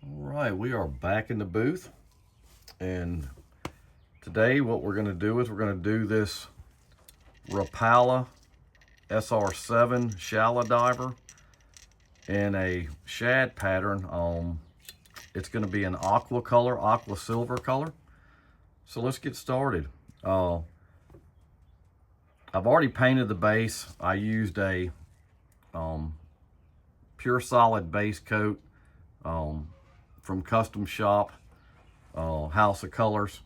All right, we are back in the booth, and today what we're going to do is we're going to do this Rapala SR7 shallow diver in a shad pattern. It's going to be an aqua color, aqua silver color. So let's get started. I've already painted the base. I used a pure solid base coat from Custom Shop, House of Colors.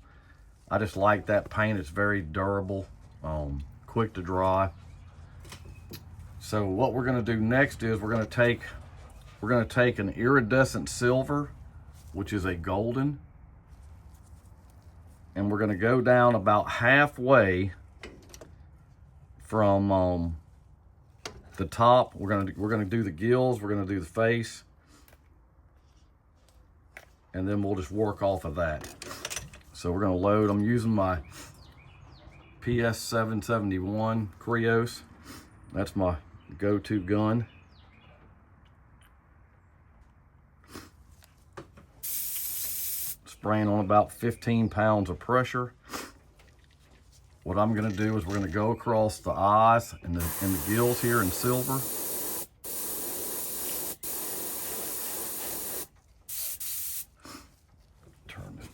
I just like that paint. It's very durable, quick to dry. So what we're going to do next is we're going to take an iridescent silver, which is a golden, and we're going to go down about halfway from the top. We're going to do the gills, we're going to do the face, and then we'll just work off of that. So we're going to load. I'm using my PS771 Krios. That's my go-to gun. Spraying on about 15 pounds of pressure. What I'm going to do is we're going to go across the eyes and the gills here in silver. Turn it.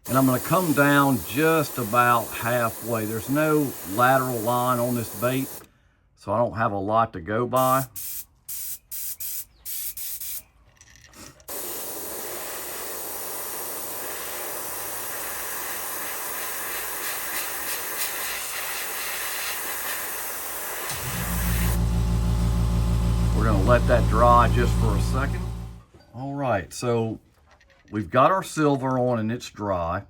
And I'm going to come down just about halfway. There's no lateral line on this bait, so I don't have a lot to go by. We're going to let that dry just for a second. All right, so we've got our silver on and it's dry.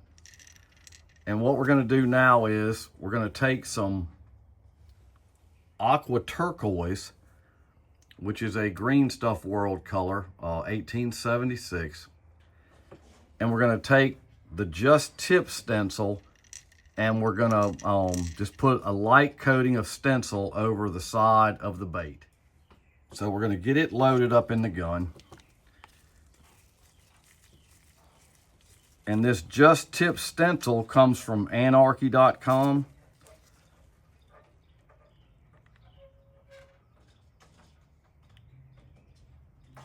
And what we're going to do now is we're going to take some Aqua turquoise, which is a Green Stuff World color, 1876. And we're going to take the Just Tip stencil and we're going to just put a light coating of stencil over the side of the bait. So we're going to get it loaded up in the gun. And this Just Tip stencil comes from anarchy.com.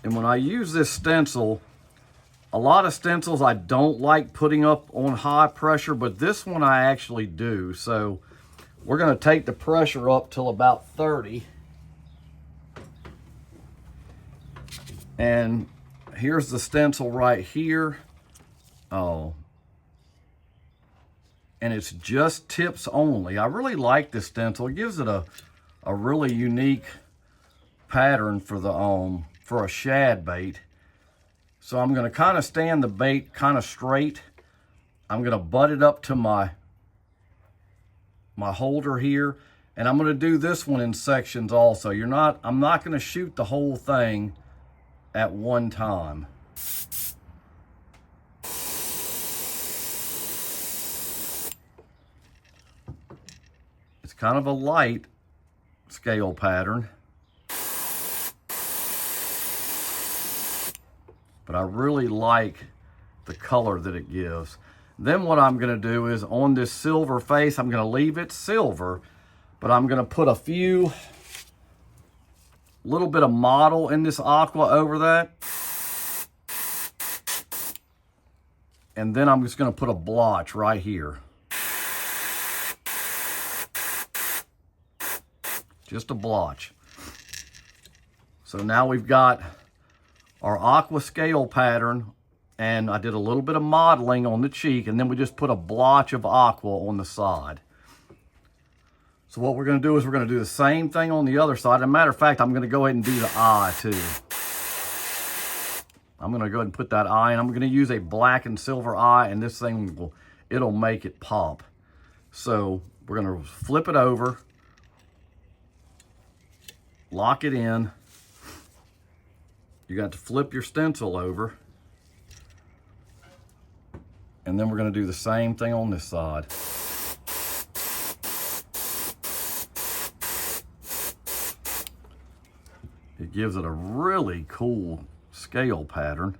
And when I use this stencil, a lot of stencils I don't like putting up on high pressure, but this one I actually do. So we're going to take the pressure up till about 30. And here's the stencil right here. Oh, and it's just tips only. I really like this stencil. It gives it a really unique pattern for the for a shad bait. So I'm going to kind of stand the bait kind of straight. I'm going to butt it up to my holder here, and I'm going to do this one in sections also. I'm not going to shoot the whole thing at one time. It's kind of a light scale pattern, but I really like the color that it gives. Then what I'm going to do is on this silver face, I'm going to leave it silver, but I'm going to put a little bit of model in this aqua over that. And then I'm just going to put a blotch right here. Just a blotch. So now we've got our aqua scale pattern, and I did a little bit of modeling on the cheek, and then we just put a blotch of aqua on the side. So what we're going to do is we're going to do the same thing on the other side. As a matter of fact, I'm going to go ahead and do the eye too. I'm going to go ahead and put that eye in. I'm going to use a black and silver eye, and this thing it'll make it pop. So we're going to flip it over, lock it in. You got to flip your stencil over. And then we're going to do the same thing on this side. It gives it a really cool scale pattern.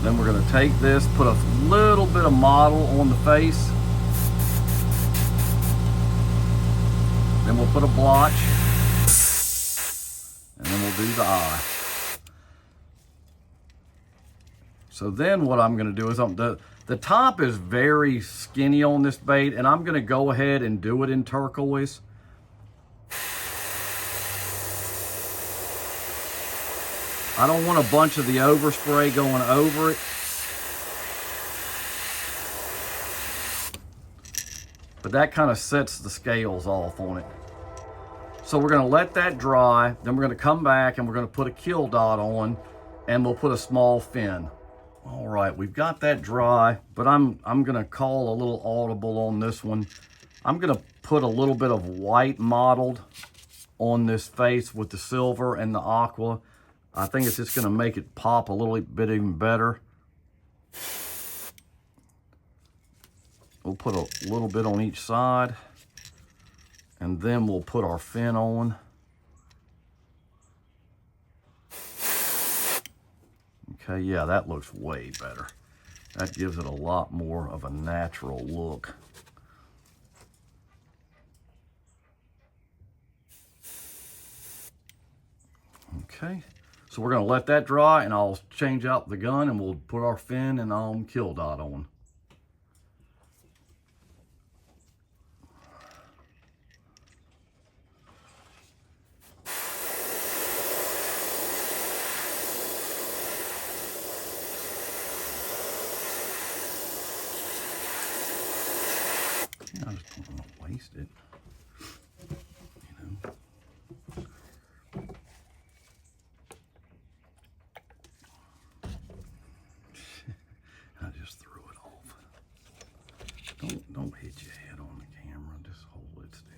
Then we're going to take this, put a little bit of model on the face. Then we'll put a blotch. And then we'll do the eye. So then what I'm going to do is the top is very skinny on this bait, and I'm going to go ahead and do it in turquoise. I don't want a bunch of the overspray going over it. But that kind of sets the scales off on it. So we're going to let that dry. Then we're going to come back and we're going to put a kill dot on, and we'll put a small fin. All right, we've got that dry, but I'm going to call a little audible on this one. I'm going to put a little bit of white mottled on this face with the silver and the aqua. I think it's just going to make it pop a little bit even better. We'll put a little bit on each side, and then we'll put our fin on. Okay, yeah, that looks way better. That gives it a lot more of a natural look. Okay, so we're gonna let that dry, and I'll change out the gun, and we'll put our fin and kill dot on. I just don't want to waste it, you know. I just threw it off. Don't hit your head on the camera. Just hold it still.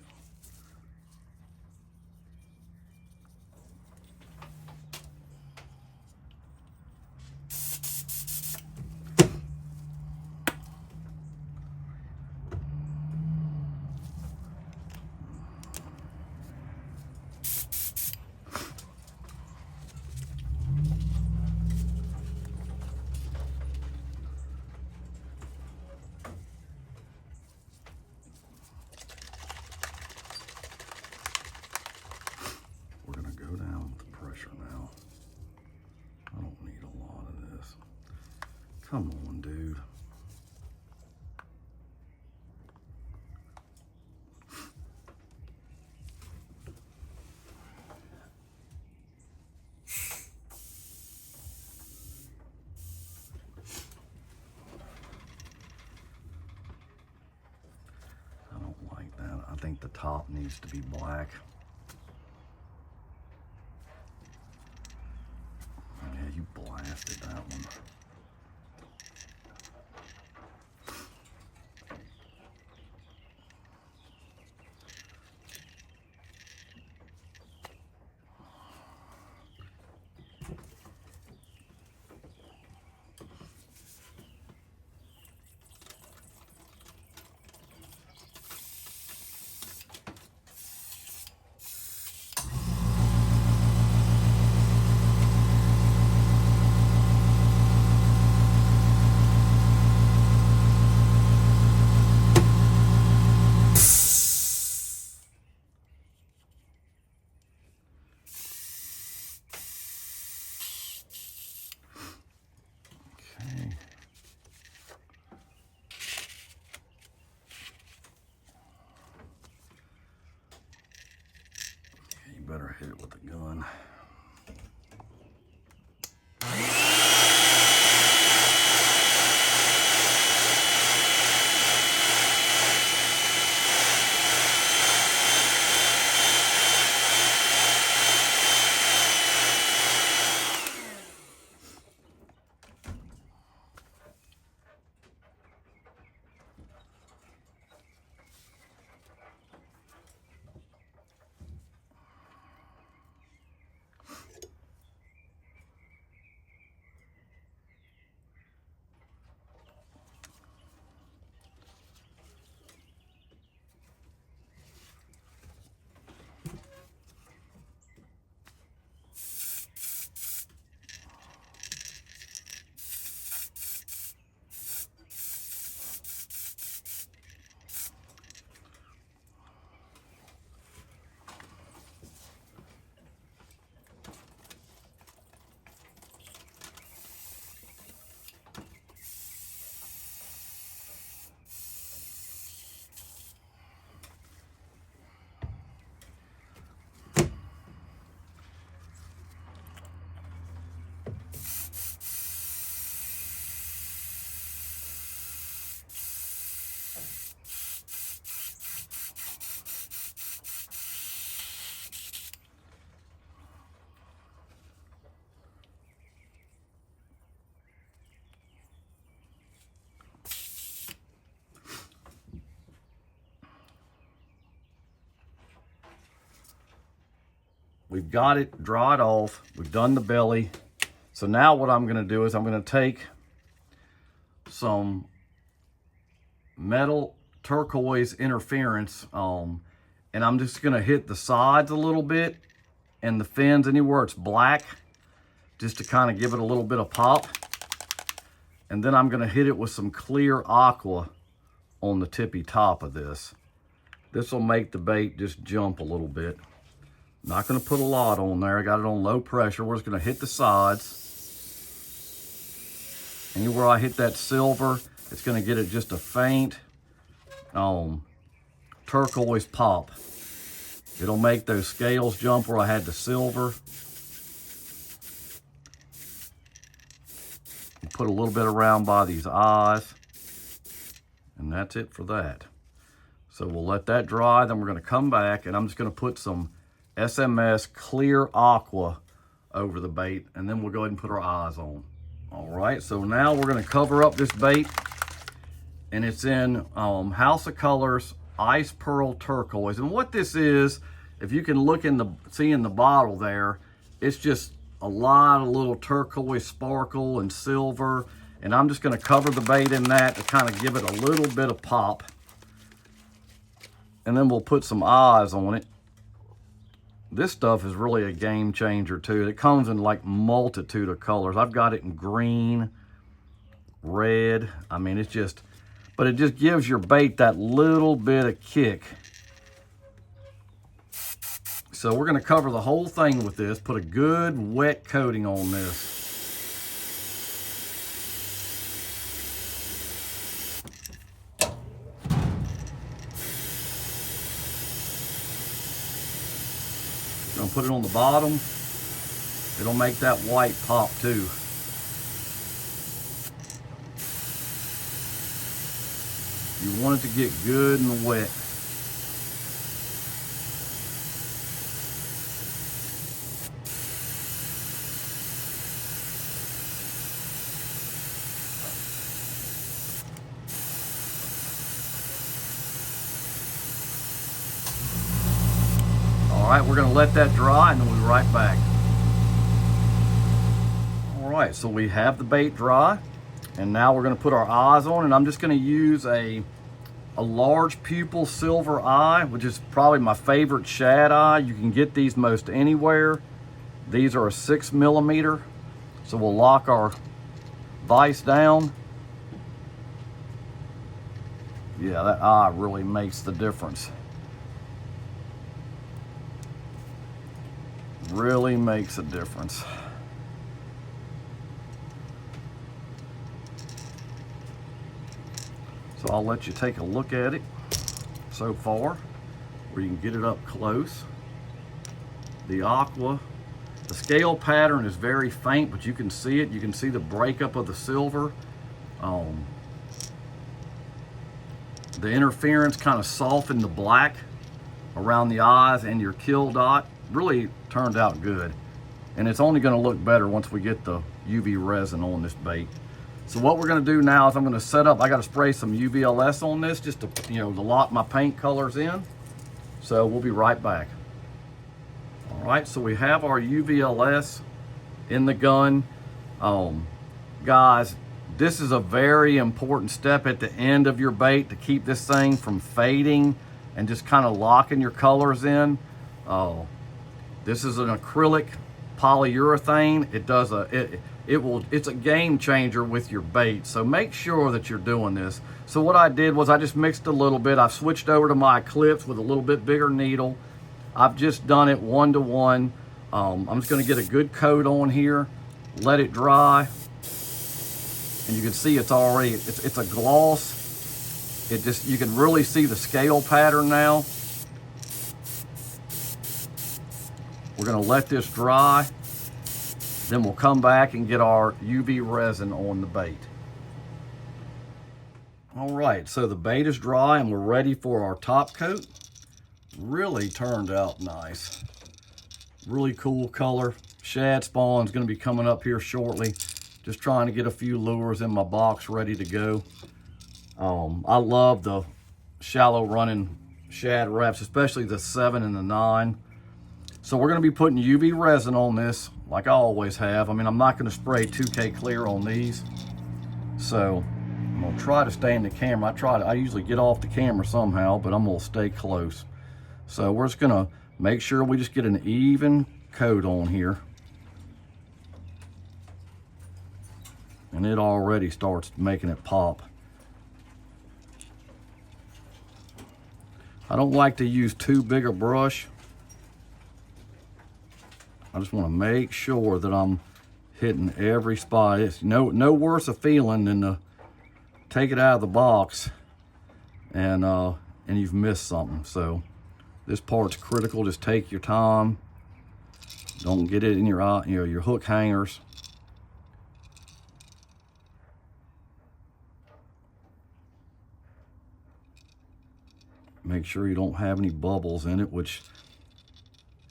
Come on, dude. I don't like that. I think the top needs to be black. Yeah, you blasted that one. Better hit it with a gun. we've got it dried off. We've done the belly. So now what I'm gonna do is I'm gonna take some metal turquoise interference and I'm just gonna hit the sides a little bit and the fins anywhere it's black, just to kind of give it a little bit of pop. And then I'm gonna hit it with some clear aqua on the tippy top of this. This will make the bait just jump a little bit. Not gonna put a lot on there. I got it on low pressure. We're just gonna hit the sides. Anywhere I hit that silver, it's gonna get it just a faint turquoise pop. It'll make those scales jump where I had the silver. Put a little bit around by these eyes. And that's it for that. So we'll let that dry. Then we're gonna come back and I'm just gonna put some SMS clear aqua over the bait. And then we'll go ahead and put our eyes on. All right, so now we're gonna cover up this bait. And it's in House of Colors Ice Pearl Turquoise. And what this is, if you can look see in the bottle there, it's just a lot of little turquoise sparkle and silver. And I'm just gonna cover the bait in that to kind of give it a little bit of pop. And then we'll put some eyes on it. This stuff is really a game changer too. It comes in like multitude of colors. I've got it in green, red. I mean, it's just, but it just gives your bait that little bit of kick. So we're gonna cover the whole thing with this, put a good wet coating on this. Gonna put it on the bottom. It'll make that white pop too. You want it to get good and wet. All right, we're gonna let that dry and then we'll be right back. All right, so we have the bait dry and now we're gonna put our eyes on, and I'm just gonna use a large pupil silver eye, which is probably my favorite shad eye. You can get these most anywhere. These are a 6mm. So we'll lock our vise down. Yeah, that eye really makes the difference. Really makes a difference. So I'll let you take a look at it so far, where you can get it up close. The aqua, the scale pattern is very faint, but you can see it. You can see the breakup of the silver. The interference kind of softened the black around the eyes, and your kill dot really turned out good. And it's only gonna look better once we get the UV resin on this bait. So what we're gonna do now is I'm gonna set up, I gotta spray some UVLS on this just to, to lock my paint colors in. So we'll be right back. All right, so we have our UVLS in the gun. Guys, this is a very important step at the end of your bait to keep this thing from fading and just kind of locking your colors in. This is an acrylic polyurethane. It's a game changer with your bait. So make sure that you're doing this. So what I did was I just mixed a little bit. I've switched over to my Eclipse with a little bit bigger needle. I've just done it 1-to-1. I'm just gonna get a good coat on here, let it dry. And you can see it's already, it's a gloss. You can really see the scale pattern now. We're gonna let this dry. Then we'll come back and get our UV resin on the bait. All right, so the bait is dry and we're ready for our top coat. Really turned out nice. Really cool color. Shad spawn's gonna be coming up here shortly. Just trying to get a few lures in my box ready to go. I love the shallow running shad reps, especially the 7 and the 9. So we're going to be putting UV resin on this, like I always have. I mean, I'm not going to spray 2K clear on these. So I'm going to try to stay in the camera. I usually get off the camera somehow, but I'm going to stay close. So we're just going to make sure we just get an even coat on here. And it already starts making it pop. I don't like to use too big a brush. I just want to make sure that I'm hitting every spot. It's no worse a feeling than to take it out of the box and you've missed something. So this part's critical. Just take your time. Don't get it in your eye, your hook hangers. Make sure you don't have any bubbles in it, which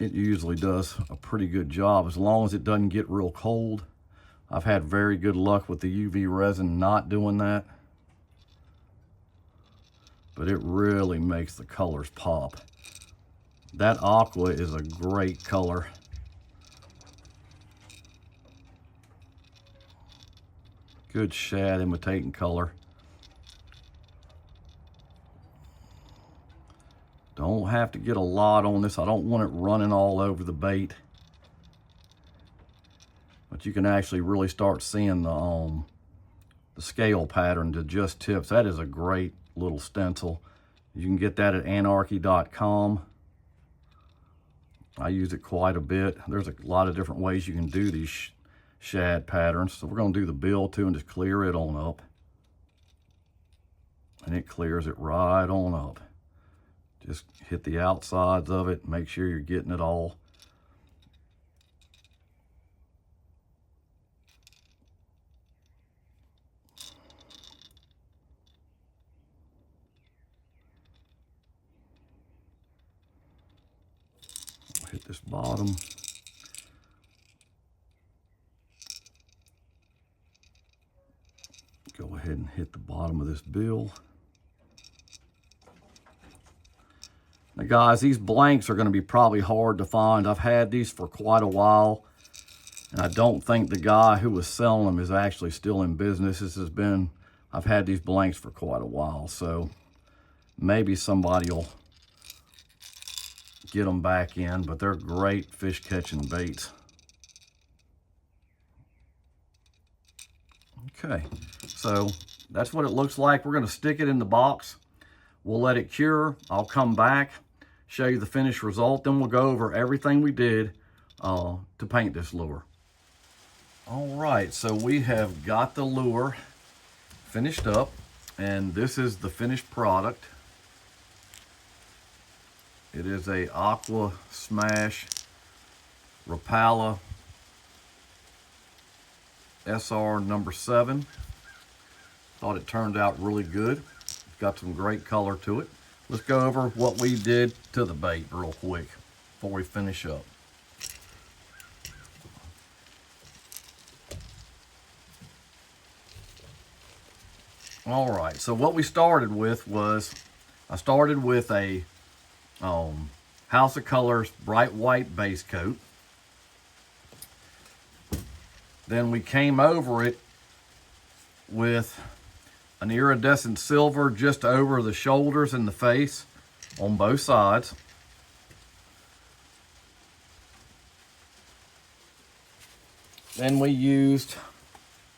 it usually does a pretty good job as long as it doesn't get real cold. I've had very good luck with the UV resin not doing that. But it really makes the colors pop. That Aqua is a great color. Good shad imitating color. Don't have to get a lot on this. I don't want it running all over the bait. But you can actually really start seeing the scale pattern to just tips. That is a great little stencil. You can get that at anarchy.com. I use it quite a bit. There's a lot of different ways you can do these shad patterns. So we're going to do the bill too and just clear it on up. And it clears it right on up. Just hit the outsides of it. Make sure you're getting it all. Hit this bottom. Go ahead and hit the bottom of this bill. Now guys, these blanks are going to be probably hard to find. I've had these for quite a while, and I don't think the guy who was selling them is actually still in business. I've had these blanks for quite a while, so maybe somebody will get them back in, but they're great fish catching baits. Okay, so that's what it looks like. We're going to stick it in the box. We'll let it cure. I'll come back, show you the finished result. Then we'll go over everything we did to paint this lure. All right, so we have got the lure finished up, and this is the finished product. It is a Aqua Smash Rapala SR number 7. Thought it turned out really good. Got some great color to it. Let's go over what we did to the bait real quick before we finish up. All right, so what we started with was, I started with a House of Colors bright white base coat. Then we came over it with an iridescent silver just over the shoulders and the face on both sides. Then we used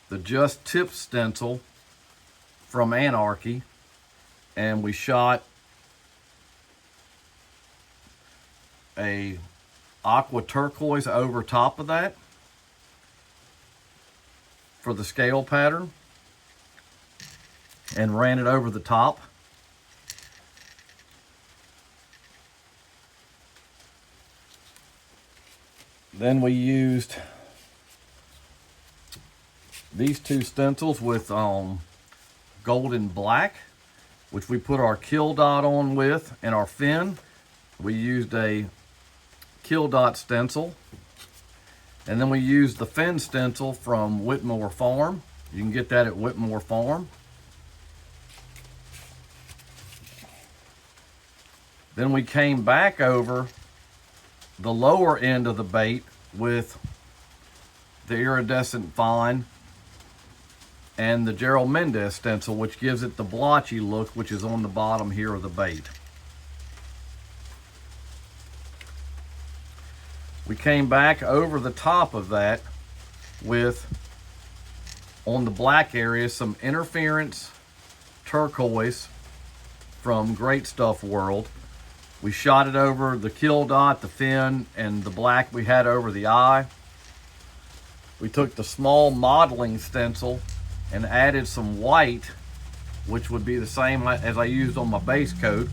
the Just Tip stencil from Anarchy, and we shot a aqua turquoise over top of that for the scale pattern, and ran it over the top. Then we used these two stencils with golden black, which we put our kill dot on with, and our fin. We used a kill dot stencil, and then we used the fin stencil from Whitmore Farm. You can get that at Whitmore Farm. Then we came back over the lower end of the bait with the iridescent fine and the Gerald Mendez stencil, which gives it the blotchy look, which is on the bottom here of the bait. We came back over the top of that with, on the black area, some interference turquoise from Great Stuff World. We shot it over the kill dot, the fin, and the black we had over the eye. We took the small modeling stencil and added some white, which would be the same as I used on my base coat,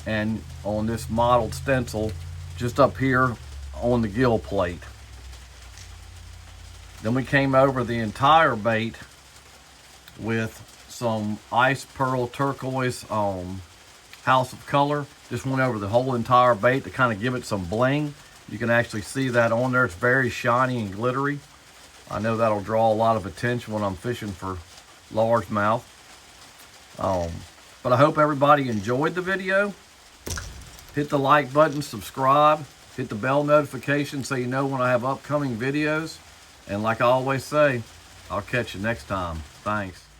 and on this modeled stencil just up here on the gill plate. Then we came over the entire bait with some ice pearl turquoise House of Color. Just went over the whole entire bait to kind of give it some bling. You can actually see that on there. It's very shiny and glittery. I know that'll draw a lot of attention when I'm fishing for largemouth. But I hope everybody enjoyed the video. Hit the like button, subscribe, hit the bell notification so you know when I have upcoming videos. And like I always say, I'll catch you next time. Thanks.